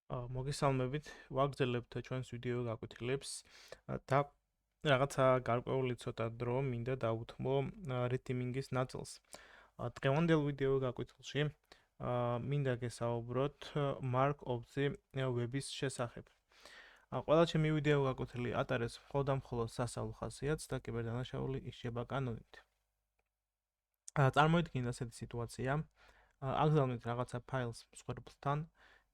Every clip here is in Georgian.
მოგესალმებით, ვაგრძელებთ ჩვენს ვიდეო გაკვეთილებს და რაღაცა გარკვეული ცოტა დრო მინდა დავუთმო რითიმინგის ნაწილს. დღევანდელ ვიდეო გაკვეთილში მინდა გესაუბროთ Mark of the Web-ის შესახებ. ყველა ჩემი ვიდეო გაკვეთილი ატარებს მხოლოდ და მხოლოდ სასწავლო ხასიათს და კიბერდანაშაული იხშება კანონით. წარმოიდგინეთ ასეთი სიტუაცია, აგზავნით რაღაცა ფაილს მსხვერპლთან,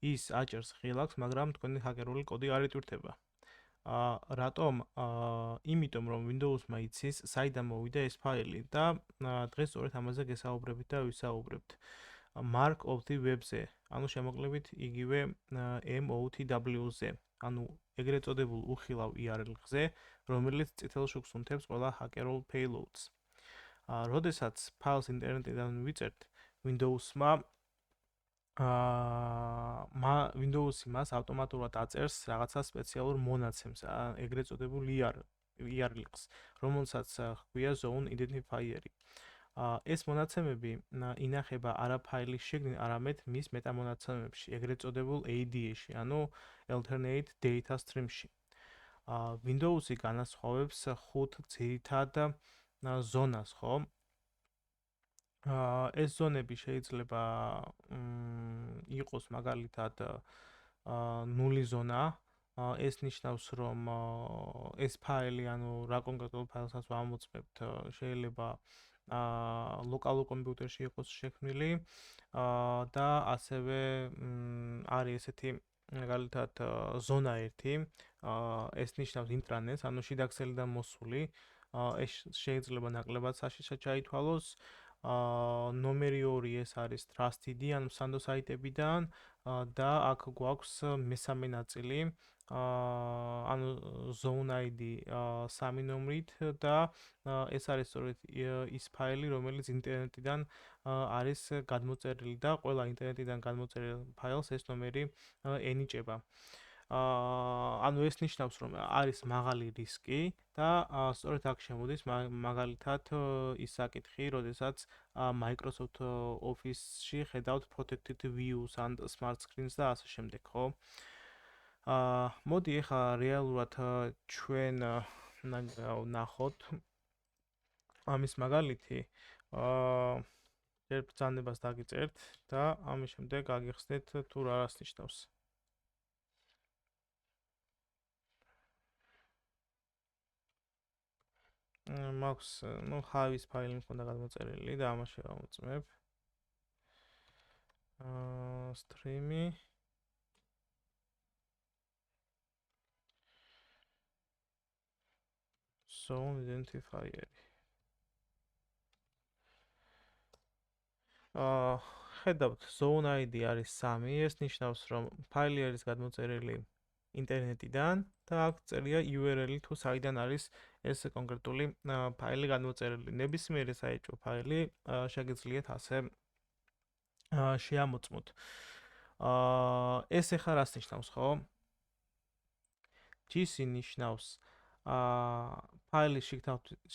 ის აჭერს ღილაკს, მაგრამ თქვენი ჰაკერული კოდი არ იტვირთება. რატომ? იმიტომ რომ Windows-მა იცის, საიდან მოვიდა ეს ფაილი და დღეს სწორედ ამაზე გესაუბრებით და ვისაუბრებთ. Mark of the Web-ზე, ანუ შემოკლებით იგივე MOTW-ზე, ანუ ეგრეთ წოდებულ უხილავ URL-ზე, რომელიც წითელ შუქს უნთებს ყველა ჰაკერულ payloads. როდესაც ფაილს ინტერნეტიდან ვიწერთ, Windows-მა Windows-ი მას ავტომატურად აწერს რაღაცა სპეციალურ მონაცემს, ეგრეთ წოდებულ URL-ს, რომელსაც ჰქვია Zone Identifier-ი. ეს მონაცემები ინახება არა ფაილის შიგნით, არამედ მის მეტამონაცემებში, ეგრეთ წოდებულ ADA-ში, ანუ Alternate Data Stream-ში. Windows-ი განასხვავებს 5 ძირითად ზონას, ხო? ეს ზონები შეიძლება იყოს მაგალითად ნული ზონა. ეს ნიშნავს, რომ ეს ფაილი, ანუ რა კონკრეტულ ფაილსაც ვამოწმებთ, შეიძლება ლოკალურ კომპიუტერში იყოს შექმნილი და ასევე არის ესეთი მაგალითად ზონა 1. ეს ნიშნავს ინტრანეტს, ანუ შიდა ქსელიდან მოსული. ეს შეიძლება ნაკლებად საშიშად ჩაითვალოს. ნომერი 2 ეს არის Trusted-ი, ანუ სანდო საიტებიდან და აქ გვაქვს მესამე ნაწილი, ანუ Zone ID 3 ნომრით და ეს არის სწორედ ის ფაილი, რომელიც ინტერნეტიდან არის გადმოწერილი და ყველა ინტერნეტიდან გადმოწერილ ფაილს ეს ნომერი ენიჭება. ანუ ეს ნიშნავს, რომ არის მაღალი რისკი და სწორედ აქ შემოდის მაგალითად ის საკითხი, როდესაც Microsoft Office-ში ხედავთ Protected Views and Smart Screens და ასე შემდეგ, ხო? მოდი ახლა რეალურად ჩვენ ნახოთ ამის მაგალითი. ერთ ბრძანებას დაგიწერთ და ამის შემდეგ გაგიხსნით თუ რას ნიშნავს. მაქვს, ხავის ფაილი მქონდა გადმოწერილი და ამაში ვამოწმებ. Stream-ი Zone Identifier-ი. ხედავთ, Zone ID არის 3, ეს ნიშნავს, რომ ფაილი არის გადმოწერილი ინტერნეტიდან და აქ წერია URL-ი თუ საიდან არის ეს კონკრეტული ფაილი გადმოწერილი. ნებისმიერი საეჭვო ფაილი შეგიძლიათ ასე შეამოწმოთ. ეს ახლა რას ნიშნავს, ხო? GC ნიშნავს ფაილის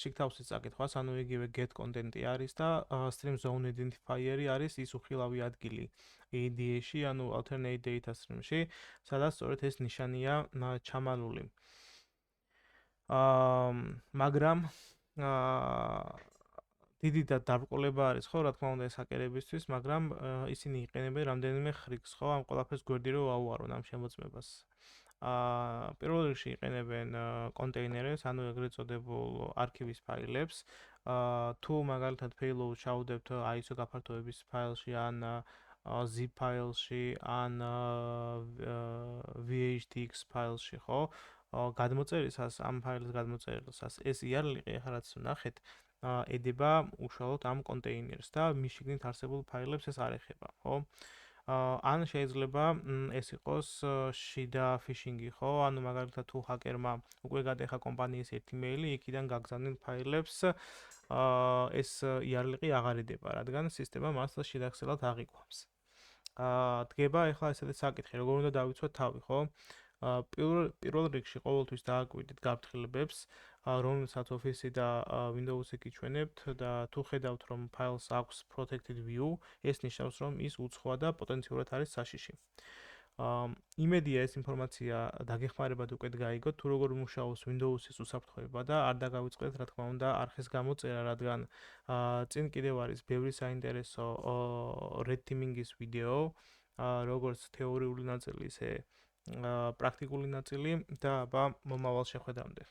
შიგთავსის წაკითხვას, ანუ იგივე get content-ი არის და stream zone identifier-ი არის ის უხილავი ადგილი ADA-ში, ანუ alternate data stream-ში, სადაც სწორედ ეს ნიშანია ჩამალული. მაგრამ დიდი დაბრკოლება არის, ხო, რა თქმა უნდა, ეს ჰაკერებისთვის, მაგრამ ისინი იყენებენ რამდენიმე ხრიკს, ხო, ამ ყველაფერს გვერდი რო აუარონ ამ შემოწმებას. პირველ რიგში იყენებენ კონტეინერებს, ანუ ეგრეთ წოდებულ არქივის ფაილებს. თუ მაგალითად payload ჩაუდებთ ISO გაფართოების ფაილში ან zip ფაილში ან VHTX ფაილში, ხო? გადმოწერისას, ამ ფაილის გადმოწერისას ეს URL-ი ახლა რაც ნახეთ, ედება უშუალოდ ამ კონტეინერს და მის შიგნით არსებულ ფაილებს ეს არ ეხება, ხო? ან შეიძლება ეს იყოს შიდა ფიშინგი, ხო? ანუ მაგალითად თუ ჰაკერმა უკვე გადაეხა კომპანიის ერთი მეილი, იქიდან გაგზავნილ ფაილებს ეს URL-ი აღარ ედება, რადგან სისტემა მას შიდა ქსელად აღიქვამს. დგება ახლა ესეთი საკითხი, როგორ უნდა დავიცვათ თავი, ხო? პირველ რიგში ყოველთვის დააკვირდით გაფრთხილებებს, რომელსაც Office-ი და Windows-ი გიჩვენებთ და თუ ხედავთ, რომ ფაილს აქვს Protected View, ეს ნიშნავს, რომ ის უცხოა და პოტენციურად არის საშიში. იმედია ეს ინფორმაცია დაგეხმარებათ უკეთ გაიგოთ თუ როგორ მუშაობს Windows-ის უსაფრთხოება და არ დაგავიწყდეთ რა თქმა უნდა არხის გამოწერა, რადგან წინ კიდევ არის ბევრი საინტერესო red teaming-ის ვიდეო, როგორც თეორიული ნაწილი, ისე პრაქტიკული ნაწილი და აბა მომავალ შეხვედრამდე.